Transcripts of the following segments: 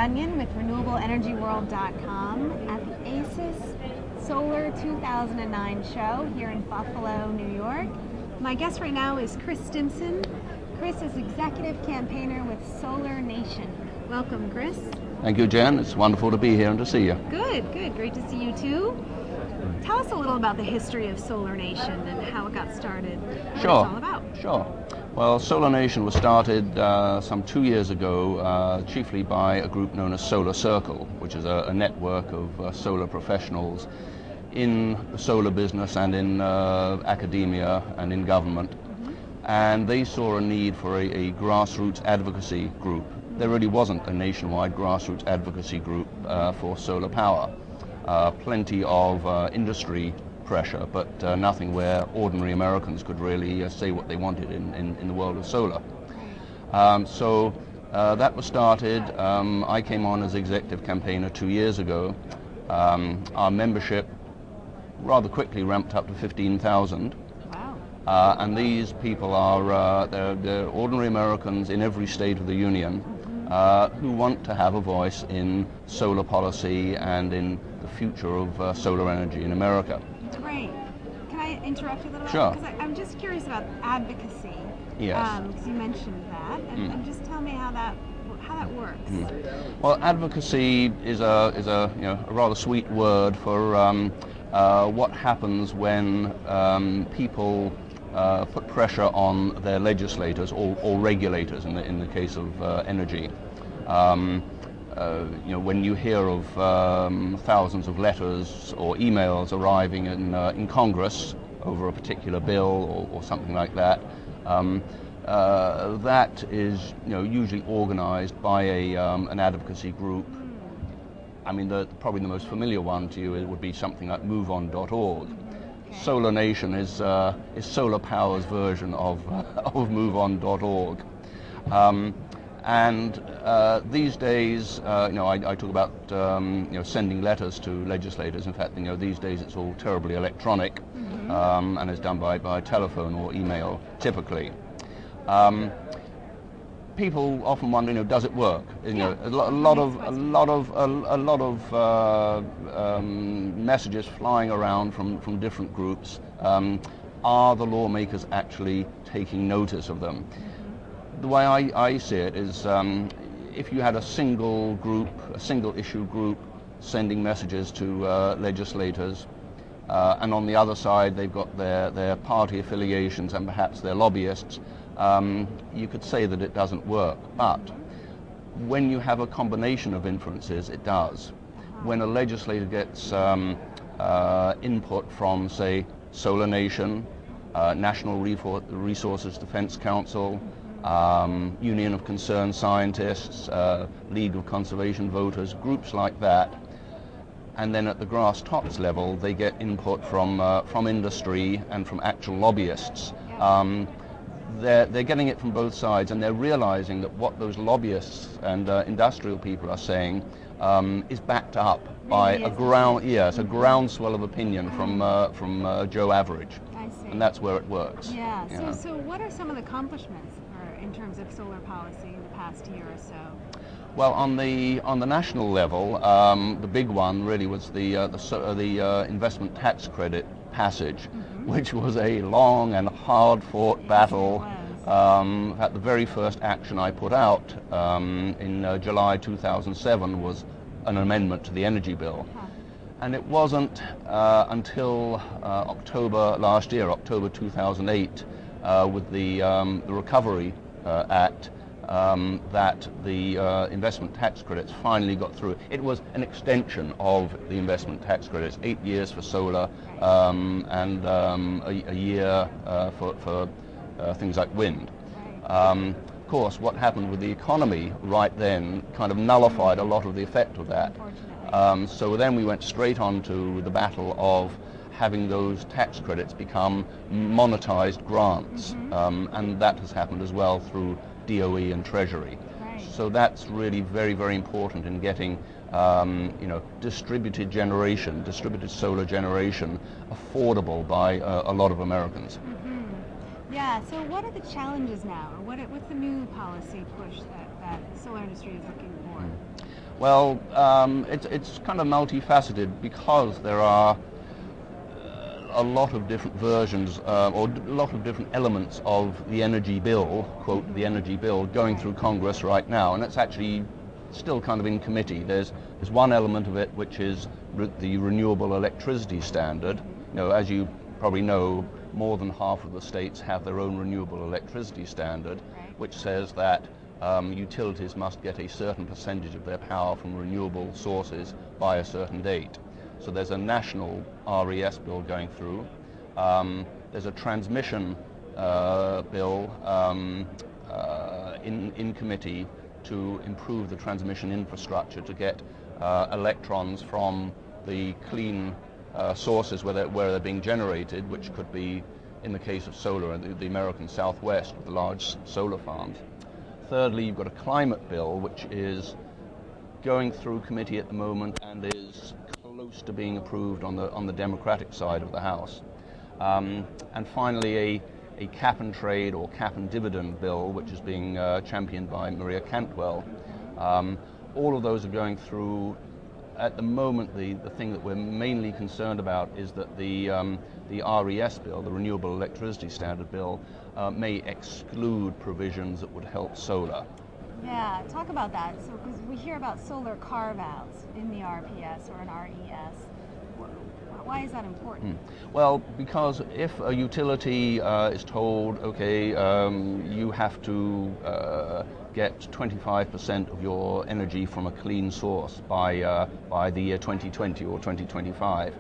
Bunyan with RenewableEnergyWorld.com at the ASES Solar 2009 show here in Buffalo, New York. My guest right now is Chris Stimpson. Chris is Executive Campaigner with Solar Nation. Welcome, Chris. Thank you, Jen. It's wonderful to be here and to see you. Good. Great to see you too. Tell us a little about the history of Solar Nation and how it got started, what it's all about. Sure. Well, Solar Nation was started some 2 years ago, chiefly by a group known as Solar Circle, which is a network of solar professionals in the solar business and in academia and in government. And they saw a need for a grassroots advocacy group. There really wasn't a nationwide grassroots advocacy group for solar power. Plenty of industry pressure, but nothing where ordinary Americans could really say what they wanted in the world of solar. So that was started. I came on as executive campaigner 2 years ago. Our membership rather quickly ramped up to 15,000. Wow. And these people are they're ordinary Americans in every state of the union who want to have a voice in solar policy and in the future of solar energy in America. Great. Can I interrupt you a little bit? Sure. Because I'm just curious about advocacy. Yes. Because you mentioned that, and just tell me how that works. Well, advocacy is a rather sweet word for what happens when people put pressure on their legislators or regulators in the case of energy. When you hear of thousands of letters or emails arriving in Congress over a particular bill or something like that, that is usually organized by an advocacy group. I mean, probably the most familiar one to you would be something like MoveOn.org. Solar Nation is Solar Power's version of MoveOn.org. And these days, I talk about sending letters to legislators. In fact, these days it's all terribly electronic, and it's done by telephone or email typically. People often wonder, does it work? A lot of messages flying around from different groups. Are the lawmakers actually taking notice of them? The way I see it is, if you had a single issue group sending messages to legislators, and on the other side they've got their party affiliations and perhaps their lobbyists, you could say that it doesn't work. But when you have a combination of influences, it does. When a legislator gets input from, say, Solar Nation, National Resources Defense Council, Union of Concerned Scientists, League of Conservation Voters, groups like that, and then at the grass tops level they get input from industry and from actual lobbyists. They're getting it from both sides, and they're realizing that what those lobbyists and industrial people are saying is backed up by a groundswell of opinion from Joe Average. I see. And that's where it works. Yeah. So what are some of the accomplishments in terms of solar policy in the past year or so? Well, on the national level, the big one really was the investment tax credit passage, which was a long and hard-fought battle. In fact, the very first action I put out in July 2007 was an amendment to the energy bill. And it wasn't until October last year, October 2008, with the Recovery Act, that the investment tax credits finally got through. It was an extension of the investment tax credits, 8 years for solar and a year for things like wind. Of course, what happened with the economy right then kind of nullified a lot of the effect of that. So then we went straight on to the battle of having those tax credits become monetized grants, and that has happened as well through DOE and Treasury. So that's really very, very important in getting distributed solar generation affordable by a lot of Americans. Yeah, so what are the challenges now, or what's the new policy push that the solar industry is looking for? Well, it's kind of multifaceted because there are a lot of different versions or a lot of different elements of the energy bill, quote, the energy bill, going through Congress right now, and it's actually still kind of in committee. There's one element of it which is the renewable electricity standard. You know, as you probably know, more than half of the states have their own renewable electricity standard, which says that utilities must get a certain percentage of their power from renewable sources by a certain date. So there's a national RES bill going through. There's a transmission bill in committee to improve the transmission infrastructure to get electrons from the clean sources where they're being generated, which could be, in the case of solar, in the American Southwest with the large solar farms. Thirdly, you've got a climate bill, which is going through committee at the moment and is close to being approved on the Democratic side of the House. And finally, a cap and trade or cap and dividend bill, which is being championed by Maria Cantwell. All of those are going through. At the moment, the thing that we're mainly concerned about is that the RES bill, the Renewable Electricity Standard Bill, may exclude provisions that would help solar. Yeah, talk about that. So, because we hear about solar carve-outs in the RPS or an RES. Why is that important? Well, because if a utility is told, okay, you have to get 25% of your energy from a clean source by the year 2020 or 2025,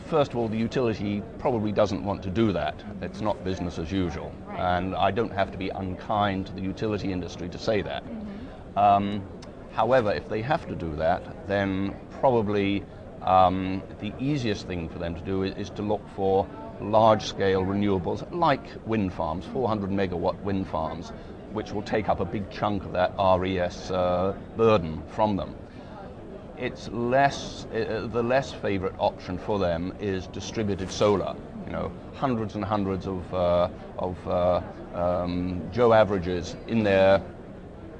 first of all, the utility probably doesn't want to do that. It's not business as usual. Right. And I don't have to be unkind to the utility industry to say that. However, if they have to do that, then probably the easiest thing for them to do is to look for large-scale renewables like wind farms, 400 megawatt wind farms, which will take up a big chunk of that RES burden from them. It's the less favorite option for them is distributed solar. You know, hundreds and hundreds of Joe averages in their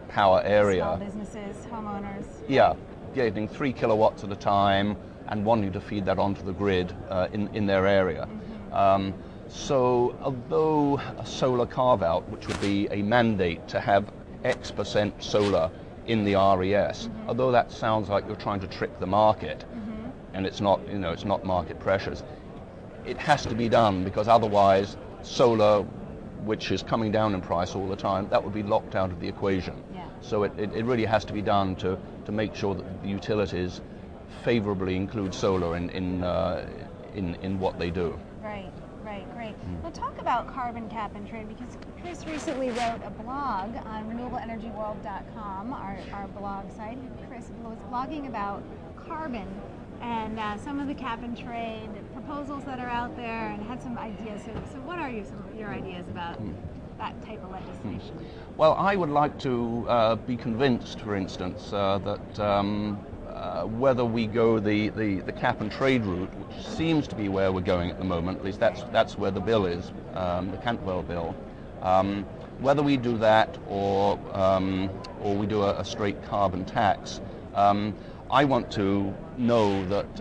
power area. Small businesses, homeowners. Yeah, getting 3 kilowatts at a time and wanting to feed that onto the grid in their area. So although a solar carve-out, which would be a mandate to have X% solar in the RES, although that sounds like you're trying to trick the market, and it's not, you know, it's not market pressures, it has to be done because otherwise solar, which is coming down in price all the time, that would be locked out of the equation. Yeah. So it really has to be done to make sure that the utilities favorably include solar in what they do. Right, great. Well, talk about carbon cap and trade, because Chris recently wrote a blog on renewableenergyworld.com, our blog site. Chris was blogging about carbon and some of the cap and trade proposals that are out there, and had some ideas. So what are some of your ideas about that type of legislation? Well, I would like to be convinced, for instance, that whether we go the cap and trade route, which seems to be where we're going at the moment, at least that's where the bill is, the Cantwell bill, whether we do that or we do a straight carbon tax, I want to know that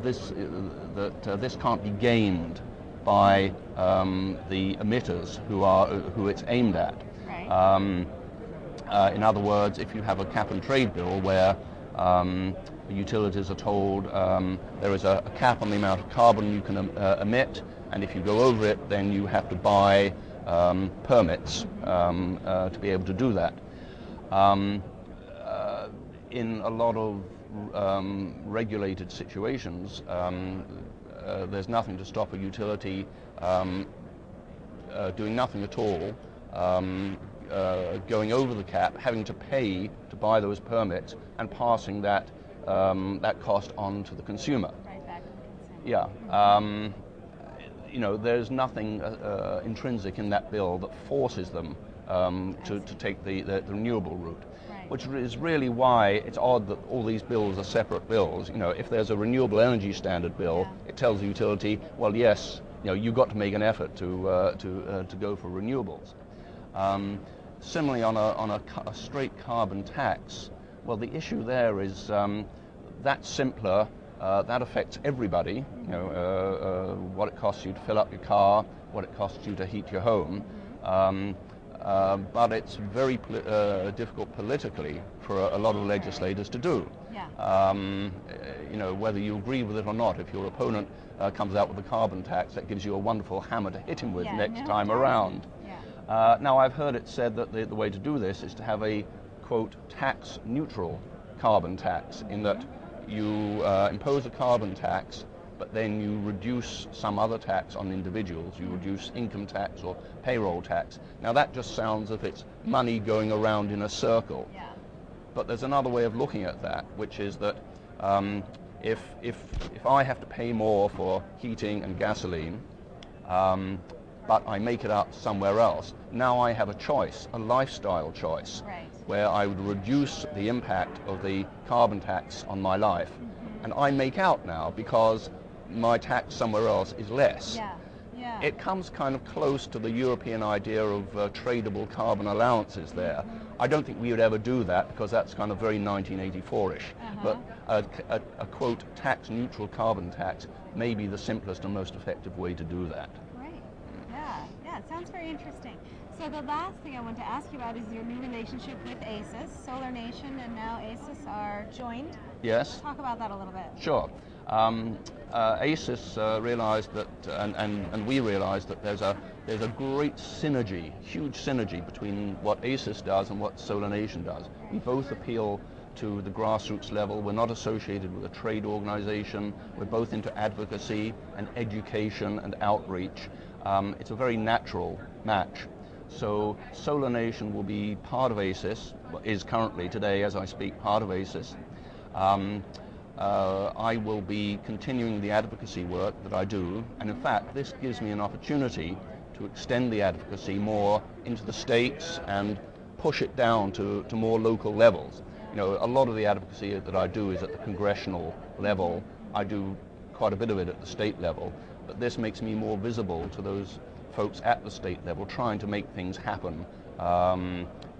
this can't be gained by the emitters who it's aimed at. Right. In other words, if you have a cap and trade bill where utilities are told there is a cap on the amount of carbon you can emit, and if you go over it, then you have to buy permits to be able to do that. In a lot of regulated situations, there's nothing to stop a utility doing nothing at all, going over the cap, having to pay to buy those permits, and passing that cost on to the consumer. Right back to the consumer. Yeah. You know, there's nothing intrinsic in that bill that forces them to take the renewable route. Right. Which is really why it's odd that all these bills are separate bills. You know, if there's a renewable energy standard bill, it tells the utility, well, yes, you know, you've got to make an effort to go for renewables. Similarly, on a straight carbon tax, well, the issue there is that's simpler. That affects everybody. You know, what it costs you to fill up your car, what it costs you to heat your home. But it's very difficult politically for a lot of legislators to do. Yeah. You know, whether you agree with it or not, if your opponent comes out with a carbon tax, that gives you a wonderful hammer to hit him with next time around. Yeah. Now, I've heard it said that the way to do this is to have a, quote, tax-neutral carbon tax, in that you impose a carbon tax, but then you reduce some other tax on individuals. You reduce income tax or payroll tax. Now, that just sounds as if it's money going around in a circle. Yeah. But there's another way of looking at that, which is that if I have to pay more for heating and gasoline, but I make it up somewhere else, now I have a choice, a lifestyle choice, Right. where I would reduce the impact of the carbon tax on my life. And I make out now because my tax somewhere else is less. Yeah. Yeah. It comes kind of close to the European idea of tradable carbon allowances there. I don't think we would ever do that because that's kind of very 1984-ish. But a quote, tax-neutral carbon tax may be the simplest and most effective way to do that. Great. Yeah. Yeah. It sounds very interesting. So the last thing I want to ask you about is your new relationship with ASES. Solar Nation and now ASES are joined. Yes? Talk about that a little bit. Sure. ASES realized that, and we realized that there's a great synergy, huge synergy between what ASES does and what Solar Nation does. We both appeal to the grassroots level. We're not associated with a trade organization. We're both into advocacy and education and outreach. It's a very natural match. So Solar Nation will be part of ASES, is currently today as I speak part of ASES. I will be continuing the advocacy work that I do, and in fact this gives me an opportunity to extend the advocacy more into the states and push it down to more local levels. You know, a lot of the advocacy that I do is at the congressional level. I do quite a bit of it at the state level, but this makes me more visible to those folks at the state level trying to make things happen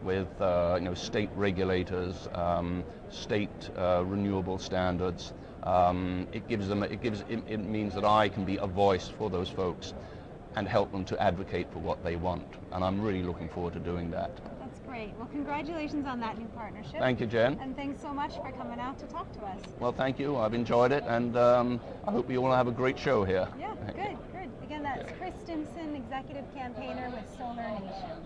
with you know, state regulators, state renewable standards. It means that I can be a voice for those folks and help them to advocate for what they want, and I'm really looking forward to doing that. That's great. Well, congratulations on that new partnership. Thank you, Jen. And thanks so much for coming out to talk to us. Well, thank you. I've enjoyed it, and I hope you all have a great show here. Yeah, good, good. Again, that's Chris Stimpson, Executive Campaigner with Solar Nation.